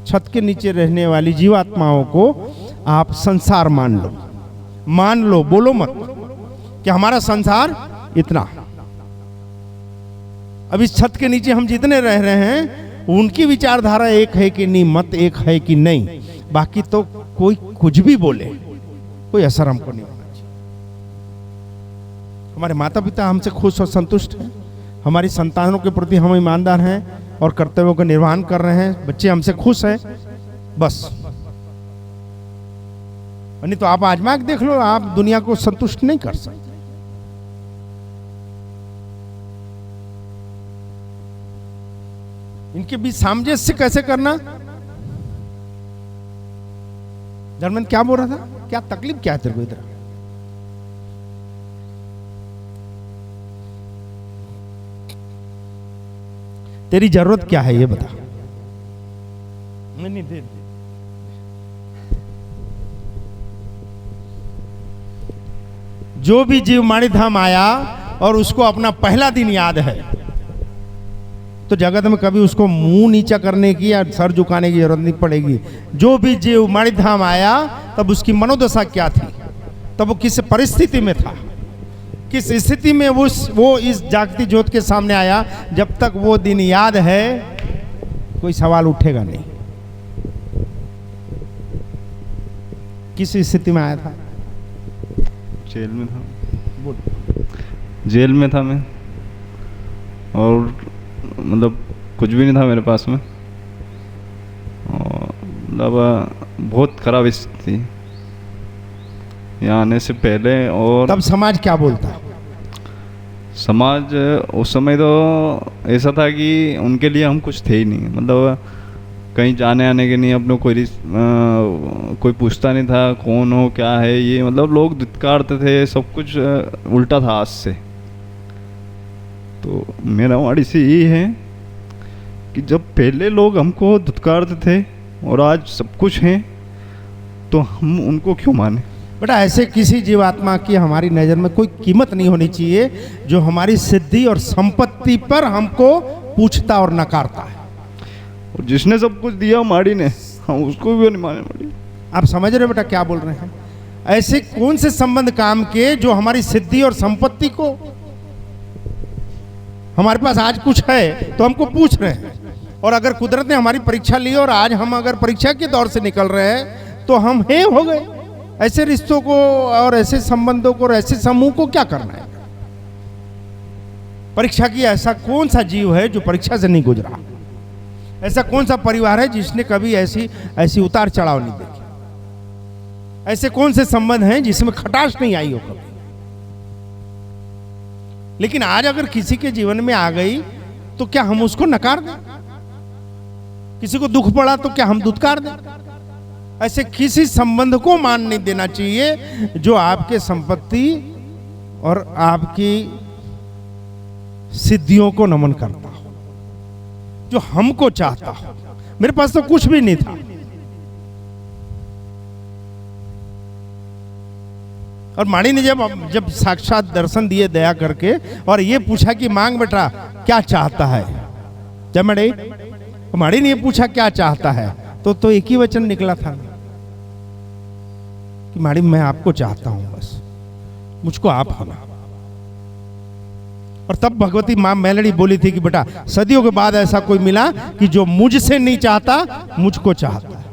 छत के नीचे रहने वाली जीवात्माओं को आप संसार मान लो, बोलो मत कि हमारा संसार इतना। अब इस छत के नीचे हम जितने रह रहे हैं उनकी विचारधारा एक है कि नहीं, मत एक है कि नहीं, बाकी तो कोई कुछ भी बोले कोई असर हमको नहीं होना चाहिए। हमारे माता पिता हमसे खुश और संतुष्ट हैं, हमारी संतानों के प्रति हम ईमानदार हैं और कर्तव्यों का निर्वहन कर रहे हैं, बच्चे हमसे खुश हैं, बस। नहीं तो आप आजमा के देख लो, आप दुनिया को संतुष्ट नहीं कर सकते। इनके बीच सामंजस्य कैसे करना? जर्मन क्या बोल रहा था? क्या तकलीफ क्या है तेरे को? इधर तेरी जरूरत क्या है ये बता। नहीं दे। जो भी जीव माणिक धाम आया और उसको अपना पहला दिन याद है, तो जगत में कभी उसको मुंह नीचा करने की या सर झुकाने की जरूरत नहीं पड़ेगी। जो भी जीव माणिक धाम आया तब उसकी मनोदशा क्या थी, तब वो किस परिस्थिति में था, किस स्थिति में वो इस जागती ज्योत के सामने आया। जब तक वो दिन याद है कोई सवाल उठेगा नहीं। किस स्थिति में आया था? जेल में था। बोल। जेल में था मैं, और मतलब कुछ भी नहीं था मेरे पास में, और मतलब बहुत खराब स्थिति थी यहाँ आने से पहले। और तब समाज क्या बोलता? समाज उस समय तो ऐसा था कि उनके लिए हम कुछ थे ही नहीं, मतलब कहीं जाने आने के नहीं, अपने कोई पूछता नहीं था कौन हो क्या है ये, मतलब लोग धिक्कारते थे, सब कुछ उल्टा था आज से। तो मेरा वाणी से यही है कि जब पहले लोग हमको धिक्कारते थे और आज सब कुछ है, तो हम उनको क्यों माने? बेटा ऐसे किसी जीवात्मा की हमारी नज़र में कोई कीमत नहीं होनी चाहिए जो हमारी सिद्धि और संपत्ति पर हमको पूछता और नकारता है। और जिसने सब कुछ दिया माड़ी ने, हम उसको भी नहीं माने माड़ी। आप समझ रहे हो बेटा क्या बोल रहे हैं? ऐसे कौन से संबंध काम के जो हमारी सिद्धि और संपत्ति को, हमारे पास आज कुछ है तो हमको पूछ रहे हैं, और अगर कुदरत ने हमारी परीक्षा ली और आज हम अगर परीक्षा के दौर से निकल रहे हैं तो हम हे हो गए। ऐसे रिश्तों को और ऐसे संबंधों को और ऐसे समूह को क्या करना है? परीक्षा की ऐसा कौन सा जीव है जो परीक्षा से नहीं गुजरा? ऐसा कौन सा परिवार है जिसने कभी ऐसी उतार चढ़ाव नहीं देखी? ऐसे कौन से संबंध हैं जिसमें खटास नहीं आई हो कभी? लेकिन आज अगर किसी के जीवन में आ गई तो क्या हम उसको नकार दें? किसी को दुख पड़ा तो क्या हम दुत्कार दें? ऐसे किसी संबंध को मान नहीं देना चाहिए जो आपके संपत्ति और आपकी सिद्धियों को नमन करता हो, जो हमको चाहता हो। मेरे पास तो कुछ भी नहीं था, और माड़ी ने जब साक्षात दर्शन दिए दया करके और ये पूछा कि मांग बेटा क्या चाहता है, जब माड़ी ने ये पूछा क्या चाहता है तो एक ही वचन निकला था कि माड़ी मैं आपको चाहता हूं, बस मुझको आप होना। और तब भगवती मां मेलड़ी बोली थी कि बेटा सदियों के बाद ऐसा कोई मिला कि जो मुझसे नहीं चाहता मुझको चाहता है।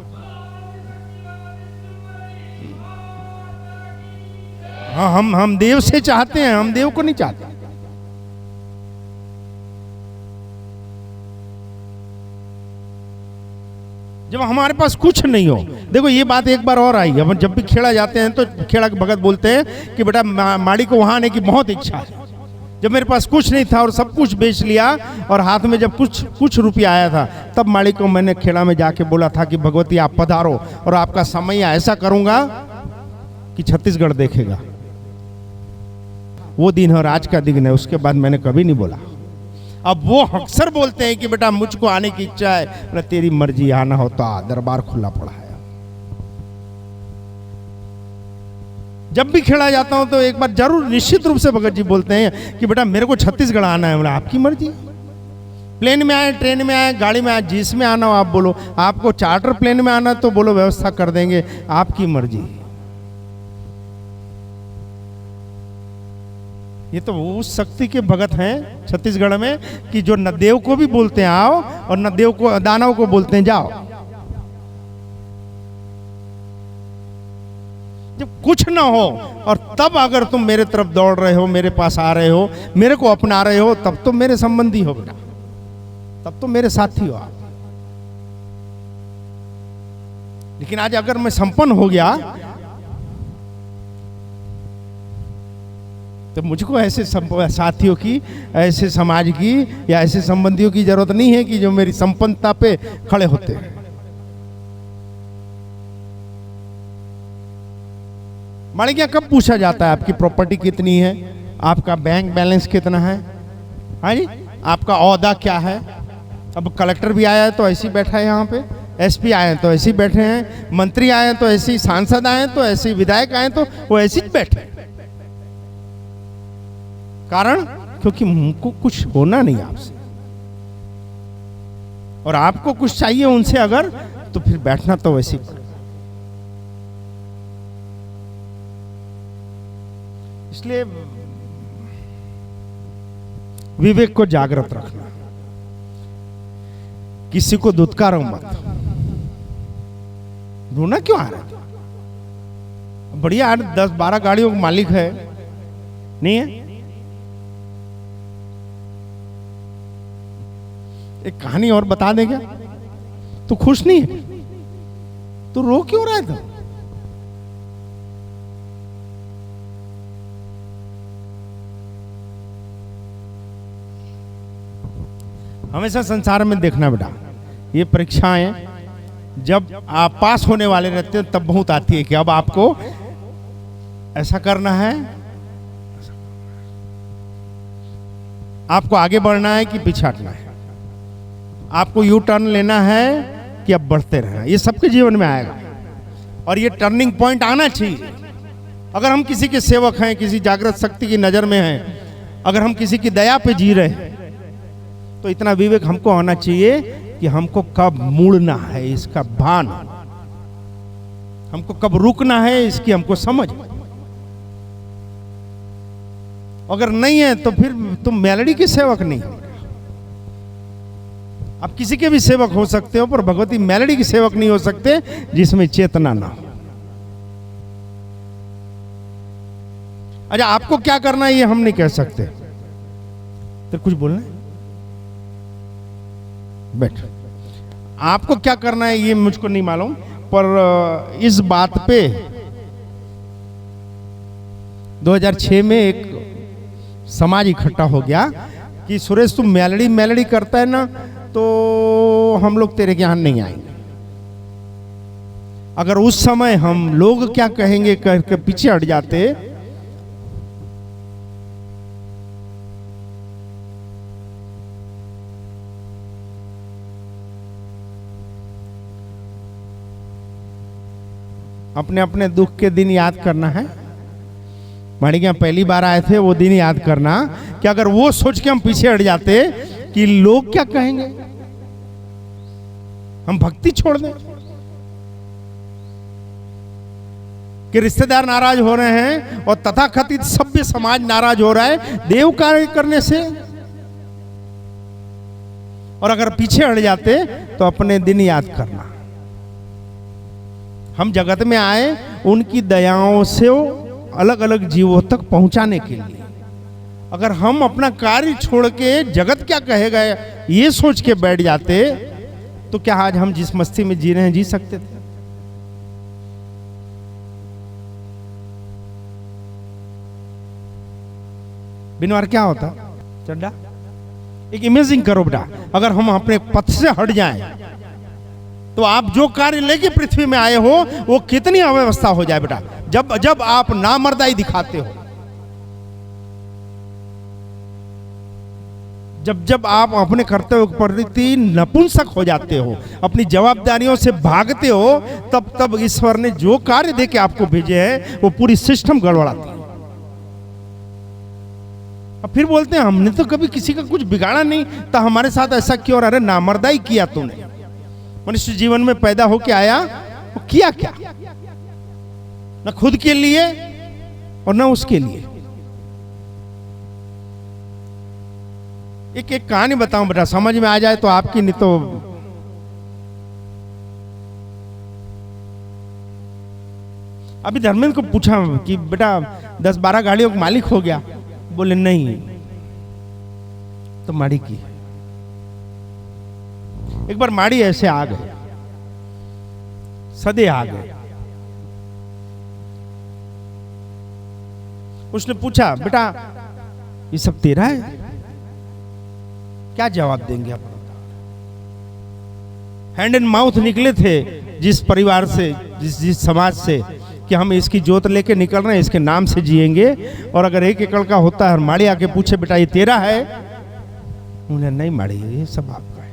हाँ, हम देव से चाहते हैं, हम देव को नहीं चाहते। जब हमारे पास कुछ नहीं हो, देखो ये बात एक बार और आई। अब जब भी खेड़ा जाते हैं तो खेड़ा के भगत बोलते हैं कि बेटा माड़ी को वहां आने की बहुत इच्छा है। जब मेरे पास कुछ नहीं था और सब कुछ बेच लिया और हाथ में जब कुछ रुपया आया था, तब माड़ी को मैंने खेड़ा में जाके बोला था कि भगवती आप पधारो और आपका समय ऐसा करूंगा कि छत्तीसगढ़ देखेगा। वो दिन और आज का दिन है, उसके बाद मैंने कभी नहीं बोला। अब वो अक्सर बोलते हैं कि बेटा मुझको आने की इच्छा है, ना तेरी मर्जी, आना हो तो आ, दरबार खुला पड़ा है। जब भी खेड़ा जाता हूं तो एक बार जरूर निश्चित रूप से भगत जी बोलते हैं कि बेटा मेरे को छत्तीसगढ़ आना है। बोला आपकी मर्जी, प्लेन में आए, ट्रेन में आए, गाड़ी में आए, जिसमें आना हो आप बोलो। आपको चार्टर प्लेन में आना तो बोलो, व्यवस्था कर देंगे, आपकी मर्जी। ये तो उस शक्ति के भगत हैं छत्तीसगढ़ में कि जो न देव को भी बोलते हैं आओ और न देव को, दानव को बोलते हैं जाओ। जब कुछ ना हो और तब अगर तुम मेरे तरफ दौड़ रहे हो, मेरे पास आ रहे हो, मेरे को अपना रहे हो, तब तो मेरे संबंधी हो बेटा, तब तो मेरे साथी हो आप। लेकिन आज अगर मैं संपन्न हो गया तो मुझको ऐसे साथियों की, ऐसे समाज की या ऐसे संबंधियों की जरूरत नहीं है कि जो मेरी संपन्नता पे खड़े होते हैं। मालिकिया कब पूछा जाता है आपकी प्रॉपर्टी कितनी है, आपका बैंक बैलेंस कितना है, हाँ जी, आपका औहदा क्या है। अब कलेक्टर भी आया है तो ऐसे ही बैठा है यहाँ पे, एसपी आए हैं तो ऐसे ही बैठे हैं, मंत्री आए हैं तो ऐसे ही, सांसद आए हैं तो ऐसे ही, विधायक आए तो वो ऐसे ही बैठे हैं। कारण क्योंकि हमको कुछ होना नहीं आपसे और आपको कुछ चाहिए उनसे अगर, तो फिर बैठना तो वैसे ही। इसलिए विवेक को जागृत रखना, किसी को दुत्कारो मत। ढूंढना क्यों आ रहा था? बढ़िया 10-12 गाड़ियों का मालिक है, नहीं है? एक कहानी और बता दे क्या? तू खुश नहीं है? तू रो क्यों रहा था? हमेशा संसार में देखना बेटा, ये परीक्षाएं जब आप पास होने वाले रहते हैं तब बहुत आती है कि अब आपको ऐसा करना है, आपको आगे बढ़ना है कि पीछे हटना है, आपको यू टर्न लेना है कि अब बढ़ते रहना। ये सबके जीवन में आएगा और ये टर्निंग पॉइंट आना चाहिए। अगर हम किसी के सेवक हैं, किसी जागृत शक्ति की नजर में हैं, अगर हम किसी की दया पे जी रहे हैं, तो इतना विवेक हमको होना चाहिए कि हमको कब मुड़ना है इसका भान, हमको कब रुकना है इसकी हमको समझ। अगर नहीं है तो फिर तुम मेलडी के सेवक नहीं। आप किसी के भी सेवक हो सकते हो पर भगवती मेलडी के सेवक नहीं हो सकते जिसमें चेतना ना हो। अच्छा, आपको क्या करना है ये हम नहीं कह सकते, तो कुछ बोलना है? बैठ। आपको क्या करना है ये मुझको नहीं मालूम, पर इस बात पे 2006 में एक समाज इकट्ठा हो गया कि सुरेश तुम मेलडी करता है ना तो हम लोग तेरे के यहां नहीं आएंगे। अगर उस समय हम लोग क्या कहेंगे करके पीछे हट जाते, अपने अपने दुख के दिन याद करना है। माणिक्या पहली बार आए थे वो दिन याद करना कि अगर वो सोच के हम पीछे हट जाते कि लोग क्या कहेंगे, हम भक्ति छोड़ दें, कि रिश्तेदार नाराज हो रहे हैं और तथाकथित सभ्य समाज नाराज हो रहा है देव कार्य करने से, और अगर पीछे हट जाते तो अपने दिन याद करना। हम जगत में आए उनकी दयाओं से अलग अलग जीवों तक पहुंचाने के लिए। अगर हम अपना कार्य छोड़ के जगत क्या कहेगा ये सोच के बैठ जाते तो क्या आज हम जिस मस्ती में जी रहे हैं जी सकते थे? बिनवार क्या होता चड्डा? एक इमेजिंग करो बेटा, अगर हम अपने पथ से हट जाएं तो आप जो कार्य लेके पृथ्वी में आए हो वो कितनी अव्यवस्था हो जाए बेटा। जब आप नामर्दाई दिखाते हो, जब आप अपने कर्तव्य के प्रति नपुंसक हो जाते हो, अपनी जवाबदारियों से भागते हो, तब ईश्वर ने जो कार्य देके आपको भेजे हैं वो पूरी सिस्टम गड़बड़ाती है। अब फिर बोलते हैं हमने तो कभी किसी का कुछ बिगाड़ा नहीं, तो हमारे साथ ऐसा क्यों? अरे नामर्दाई किया तूने। मनुष्य जीवन में पैदा होके आया, वो किया क्या? न खुद के लिए और न उसके लिए। एक कहानी बताऊं बेटा, समझ में आ जाए तो आपकी, नहीं तो अभी धर्मेंद्र को पूछा कि बेटा 10-12 गाड़ियों का मालिक हो गया? बोले नहीं। तो माड़ी की। एक बार माड़ी ऐसे आ गए, सदे आ गए। उसने पूछा बेटा ये सब तेरा है? क्या जवाब देंगे आप? हैंड एंड माउथ निकले थे जिस परिवार से, जिस समाज से, कि हम इसकी जोत लेके निकल रहे हैं, इसके नाम से जिएंगे। और अगर 1 एकड़ का होता है और माड़ी आके पूछे बेटा ये तेरा है? उन्हें नहीं माड़ी, ये सब आपका है।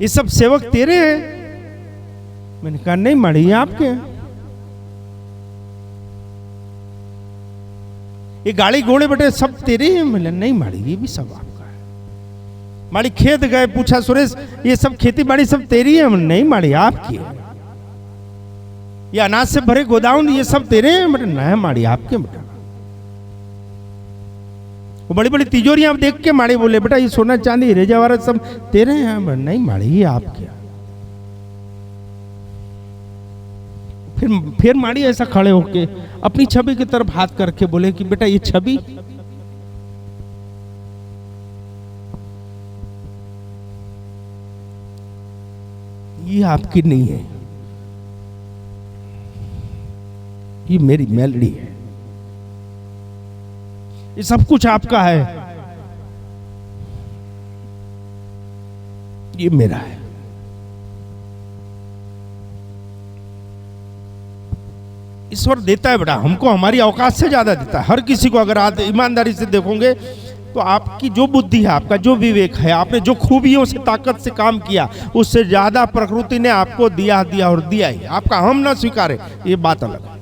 ये सब सेवक तेरे हैं? मैंने कहा नहीं माड़ी, ये आपके हैं। ये गाड़ी घोड़े बेटे सब तेरे हैं? मैंने नहीं माड़ी, ये भी सब आपका है। माड़ी खेत गए, पूछा सुरेश ये सब खेती बाड़ी सब तेरी है? नहीं माड़ी, आपकी है। ये अनाज से भरे गोदाम ये सब तेरे हैं? बेटे नहीं माड़ी, आपके। बेटा वो बड़ी बड़ी तिजोरियां देख के माड़ी बोले बेटा ये सोना चांदी हीरे जवाहरात सब तेरे हैं? नहीं माड़ी, ये आपके। फिर माड़ी ऐसा खड़े होके अपनी छवि की तरफ हाथ करके बोले कि बेटा ये छवि ये आपकी नहीं है, ये मेरी मेलडी है। ये सब कुछ आपका है, ये मेरा है। ईश्वर देता है बेटा हमको, हमारी औकात से ज्यादा देता है हर किसी को। अगर आप ईमानदारी से देखोगे तो आपकी जो बुद्धि है, आपका जो विवेक है, आपने जो खूबियों से, ताकत से काम किया, उससे ज्यादा प्रकृति ने आपको दिया और दिया ही। आपका हम ना स्वीकारे ये बात अलग है।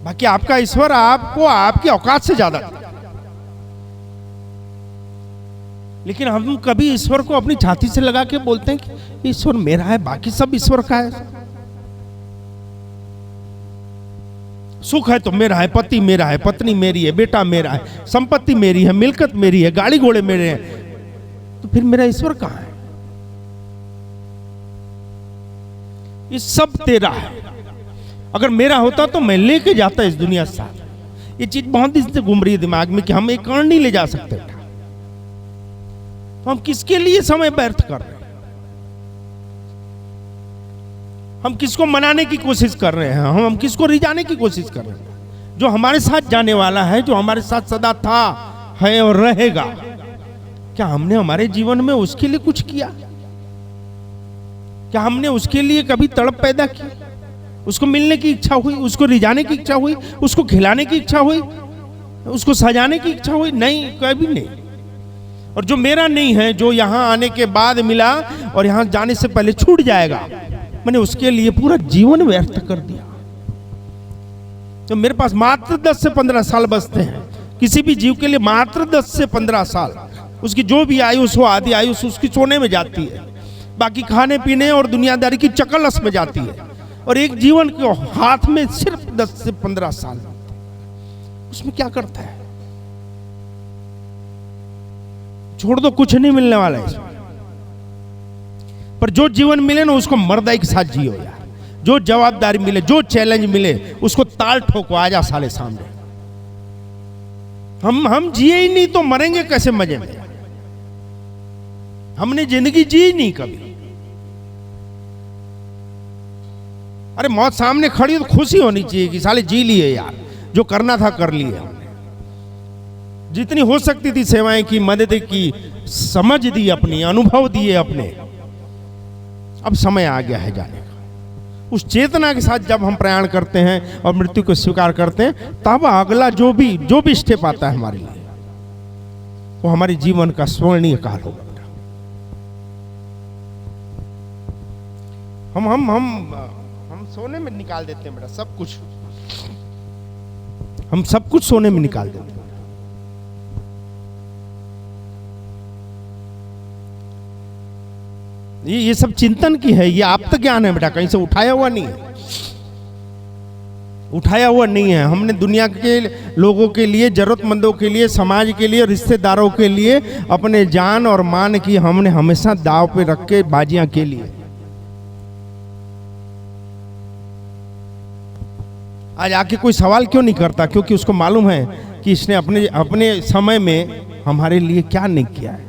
बाकी आपका ईश्वर आपको आपकी औकात से ज्यादा दिया। लेकिन हम कभी ईश्वर को अपनी छाती से लगा के बोलते हैं कि ईश्वर मेरा है, बाकी सब ईश्वर का है। सुख है तो मेरा है, पति मेरा है, पत्नी मेरी है, बेटा मेरा है, संपत्ति मेरी है, मिलकत मेरी है, गाड़ी घोड़े मेरे हैं, तो फिर मेरा ईश्वर कहां है? ये सब तेरा है। अगर मेरा होता तो मैं लेके जाता इस दुनिया से साथ। ये चीज बहुत दिन से घूम रही है दिमाग में कि हम एक कण नहीं ले जा सकते। तो हम किसके लिए समय व्यर्थ कर रहे हैं? हम किसको मनाने की कोशिश कर रहे हैं? हम किसको रिझाने की कोशिश कर रहे हैं? जो हमारे साथ जाने वाला है, जो हमारे साथ सदा था, है और रहेगा, क्या हमने हमारे जीवन में उसके लिए कुछ किया? क्या हमने उसके लिए कभी तड़प पैदा की? उसको मिलने की इच्छा हुई, उसको रिझाने की इच्छा हुई, उसको खिलाने की इच्छा हुई, उसको सजाने की इच्छा हुई? नहीं, कभी नहीं। और जो मेरा नहीं है, जो यहां आने के बाद मिला और यहां जाने से पहले छूट जाएगा, मैंने उसके लिए पूरा जीवन व्यर्थ कर दिया। तो मेरे पास मात्र 10 से 15 साल बचते हैं। किसी भी जीव के लिए मात्र 10 से 15 साल। उसकी जो भी आयुष हो, आधी आयुष उसकी सोने में जाती है, बाकी खाने पीने और दुनियादारी की चकलस में जाती है। और एक जीवन के हाथ में सिर्फ 10 से 15 साल, उसमें क्या करता है? छोड़ दो, कुछ नहीं मिलने वाला है इसमें। पर जो जीवन मिले ना उसको मर्दाई के साथ जियो यार। जो जवाबदारी मिले, जो चैलेंज मिले, उसको ताल ठोको, आजा साले सामने। हम जिए ही नहीं तो मरेंगे कैसे मजे में? हमने जिंदगी जी नहीं कभी। अरे मौत सामने खड़ी हो तो खुशी होनी चाहिए कि साले जी लिए यार, जो करना था कर लिए हमने। जितनी हो सकती थी सेवाएं की, मदद की, समझ दी अपनी, अनुभव दिए अपने। अब समय आ गया है जाने का। उस चेतना के साथ जब हम प्रयाण करते हैं और मृत्यु को स्वीकार करते हैं, तब अगला जो भी स्टेप आता है हमारे लिए, वो हमारे जीवन का स्वर्णीय काल होगा। हम सोने में निकाल देते हैं बेटा सब कुछ। हम सब कुछ सोने में निकाल देते हैं। ये सब चिंतन की है, ये आप्त ज्ञान है बेटा, कहीं से उठाया हुआ नहीं है, उठाया हुआ नहीं है। हमने दुनिया के लोगों के लिए, जरूरतमंदों के लिए, समाज के लिए, रिश्तेदारों के लिए अपने जान और मान की हमने हमेशा दांव पे रख के बाजियां के लिए। आज आके कोई सवाल क्यों नहीं करता? क्योंकि उसको मालूम है कि इसने अपने अपने समय में हमारे लिए क्या नहीं किया है।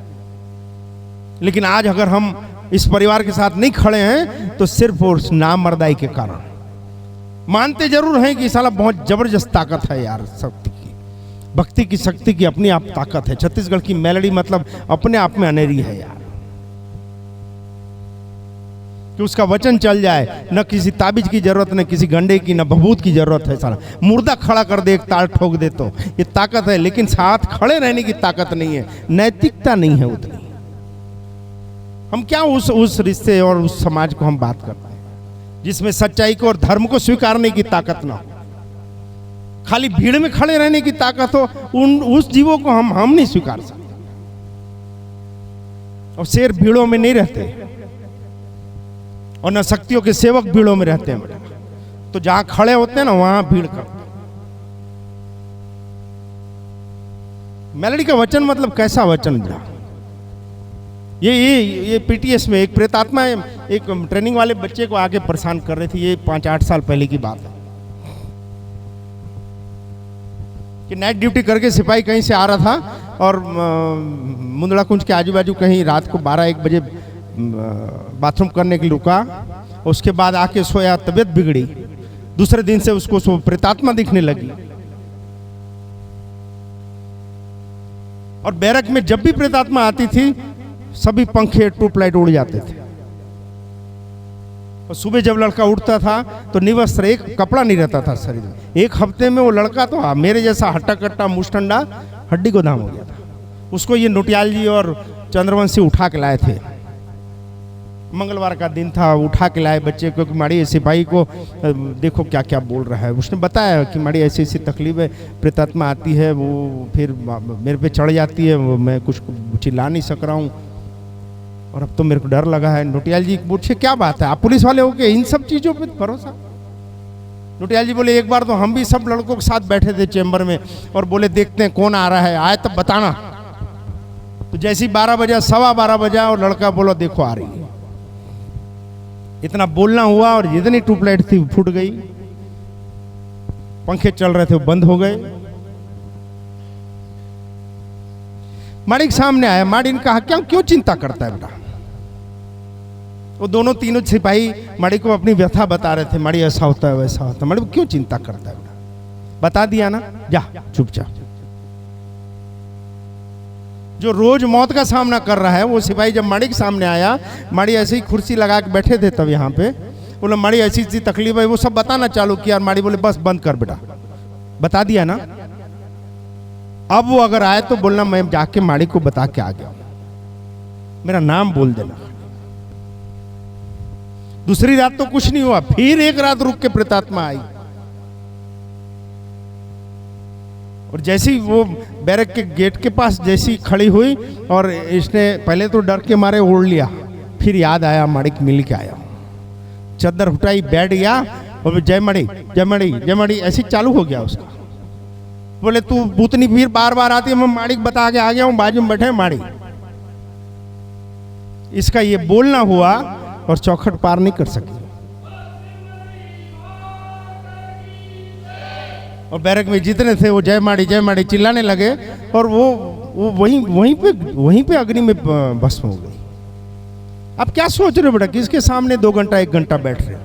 लेकिन आज अगर हम इस परिवार के साथ नहीं खड़े हैं तो सिर्फ उस नामर्दाई के कारण। मानते जरूर हैं कि साला बहुत जबरदस्त ताकत है यार, शक्ति की, भक्ति की, शक्ति की अपनी आप ताकत है। छत्तीसगढ़ की मेलोडी मतलब अपने आप में अनेरी है यार, कि उसका वचन चल जाए, न किसी ताबीज की जरूरत, न किसी गंडे की, न भभूत की जरूरत है। साला मुर्दा खड़ा कर दे, एक ताल ठोक दे तो ये ताकत है, लेकिन साथ खड़े रहने की ताकत नहीं है, नैतिकता नहीं है उतनी। हम क्या उस रिश्ते और उस समाज को हम बात करते हैं जिसमें सच्चाई को और धर्म को स्वीकारने की ताकत ना हो, खाली भीड़ में खड़े रहने की ताकत हो, उस जीवों को हम नहीं स्वीकार सकते। और शेर भीड़ों में नहीं रहते, और न शक्तियों के सेवक भीड़ों में रहते हैं बेटा। तो जहां खड़े होते हैं ना वहां भीड़ करते हैं। मेलोडी का वचन मतलब कैसा वचन बेटा? ये पीटीएस में एक प्रेतात्मा एक ट्रेनिंग वाले बच्चे को आके परेशान कर रही थी। ये 5-8 साल पहले की बात है कि नाइट ड्यूटी करके सिपाही कहीं से आ रहा था और मुंदड़ा कुंज के आजू बाजू कहीं रात को 12-1 बजे बाथरूम करने के लिए रुका। उसके बाद आके सोया, तबीयत बिगड़ी। दूसरे दिन से उसको प्रेतात्मा दिखने लगी। और बैरक में जब भी प्रेतात्मा आती थी सभी पंखे, ट्यूबलाइट उड़ जाते थे। और सुबह जब लड़का उठता था तो निवस्त्र, एक कपड़ा नहीं रहता था शरीर में। 1 हफ्ते में वो लड़का तो मेरे जैसा हट्टा कट्टा मुस्टंडा हड्डी गोदाम हो गया था। उसको ये नोटियाल जी और चंद्रवंशी उठा के लाए थे। मंगलवार का दिन था, उठा के लाए बच्चे को कि माड़ी सिपाही को देखो क्या क्या बोल रहा है। उसने बताया कि माड़ी ऐसी ऐसी तकलीफ है, प्रेतात्मा आती है, वो फिर मेरे पे चढ़ जाती है, वो मैं कुछ चिल्ला नहीं सक रहा हूँ और अब तो मेरे को डर लगा है। नोटियाल जी पूछे क्या बात है, आप पुलिस वाले हो के इन सब चीज़ों पे भरोसा? नोटियाल जी बोले एक बार तो हम भी सब लड़कों के साथ बैठे थे चैम्बर में और बोले देखते हैं कौन आ रहा है, आए तब बताना। तो जैसे ही 12 बजा, 12:15 बजा और लड़का बोला देखो आ रही है। इतना बोलना हुआ और जितनी ट्यूबलाइट थी फूट गई, पंखे चल रहे थे वो बंद हो गए। माड़ी के सामने आया। माड़ी ने कहा क्यों चिंता करता है बेटा? वो दोनों तीनों सिपाही माड़ी को अपनी व्यथा बता रहे थे। माड़ी ऐसा होता है वैसा होता है। माड़ी क्यों चिंता करता है बेटा? बता दिया ना, जा चुपचाप। जो रोज मौत का सामना कर रहा है वो सिपाही जब माड़ी के सामने आया, माड़ी ऐसे ही कुर्सी लगा के बैठे थे तब यहाँ पे, बोला माड़ी ऐसी ऐसी तकलीफ है, वो सब बताना चालू किया। माड़ी बोले बस बंद कर बेटा, बता दिया ना। अब वो अगर आए तो बोलना मैं जाके माड़ी को बता के आ गया, मेरा नाम बोल देना। दूसरी रात तो कुछ नहीं हुआ, फिर 1 रात रुक के प्रेतात्मा आई। और जैसी वो बैरक के गेट के पास जैसी खड़ी हुई और इसने पहले तो डर के मारे ओढ़ लिया, फिर याद आया माड़ी मिल के आया, चद्दर उठाई, बैठ गया और जय मड़ी जय मड़ी जय मड़ी ऐसे चालू हो गया उसका। बोले तू भूतनी फिर बार आती है, मैं माड़ी बता के आ गया हूँ, बाजू में बैठे माड़ी। इसका ये बोलना हुआ और चौखट पार नहीं कर सकी। और बैरक में जितने थे वो जय माड़ी चिल्लाने लगे और वो वहीं पे अग्नि में भस्म हो गई। अब क्या सोच रहे हो बेटा, किसके सामने 2 घंटा 1 घंटा बैठ रहे हो?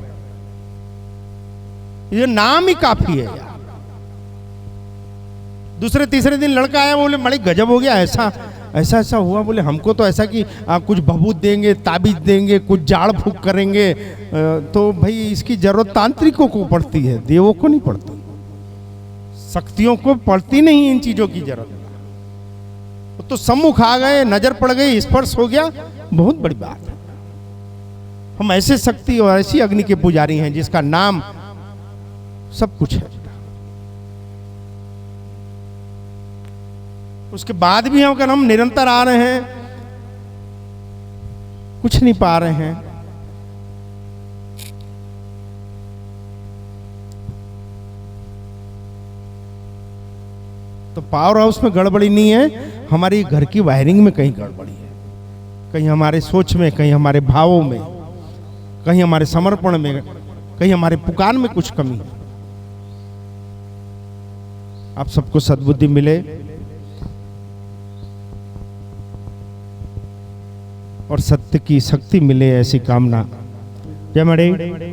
ये नाम ही काफी है यार। दूसरे तीसरे दिन लड़का आया, बोले बड़ी गजब हो गया, ऐसा हुआ। बोले हमको तो ऐसा कि कुछ भभूत देंगे, ताबीज देंगे, कुछ जाड़ फूक करेंगे। तो भाई इसकी जरूरत तांत्रिकों को पड़ती है, देवों को नहीं पड़ती, शक्तियों को पड़ती नहीं इन चीजों की जरूरत। तो सम्मुख आ गए, नजर पड़ गई, स्पर्श हो गया, बहुत बड़ी बात है। हम ऐसे शक्ति और ऐसी अग्नि के पुजारी हैं जिसका नाम सब कुछ है। उसके बाद भी अगर हम निरंतर आ रहे हैं, कुछ नहीं पा रहे हैं, तो पावर हाउस में गड़बड़ी नहीं है, हमारी घर की वायरिंग में कहीं गड़बड़ी है, कहीं हमारे सोच में, कहीं हमारे भावों में, कहीं हमारे समर्पण में, कहीं हमारे पुकार में कुछ कमी है। आप सबको सद्बुद्धि मिले और सत्य की शक्ति मिले, ऐसी कामना। जय मणि।